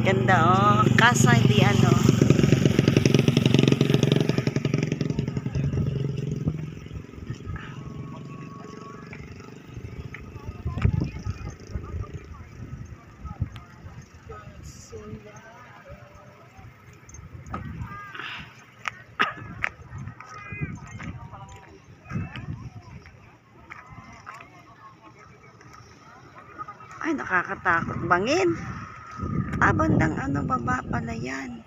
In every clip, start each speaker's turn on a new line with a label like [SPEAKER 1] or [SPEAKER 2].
[SPEAKER 1] Ganda oh. Kaso hindi ano. Ay, nakakatakot bangin. Bandang ano, baba pala yan.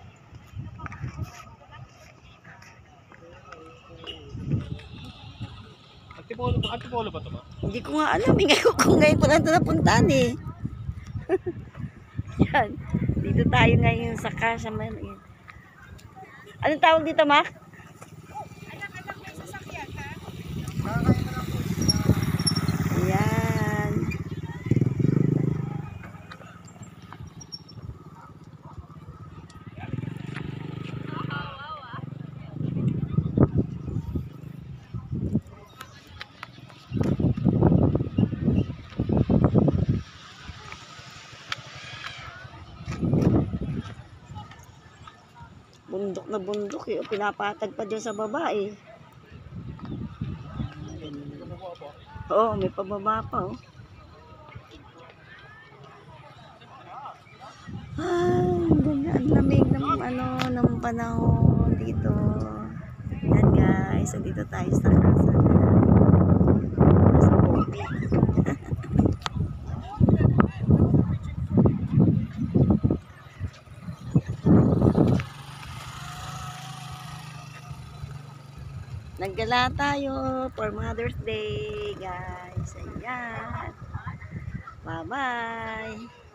[SPEAKER 2] Antipolo ba ito ba?
[SPEAKER 1] Hindi ko nga alam. Ngayon ko lang ito napuntaan eh. Yan. Dito tayo ngayon sa Casa Manuel. Anong tawag dito, Mac?
[SPEAKER 3] Anak-anak may sasakyan, ha?
[SPEAKER 1] Ayan. Bundok na bundok eh. Pinapatag pa dyan sa baba eh. Oo, may pababa pa oh. Ay, ganda. Ang lamig ng ano, ng panahon dito. Yan guys, dito tayo sa casa. Sa Bobby. Naggala tayo for Mother's Day, guys. Ayan. Bye-bye.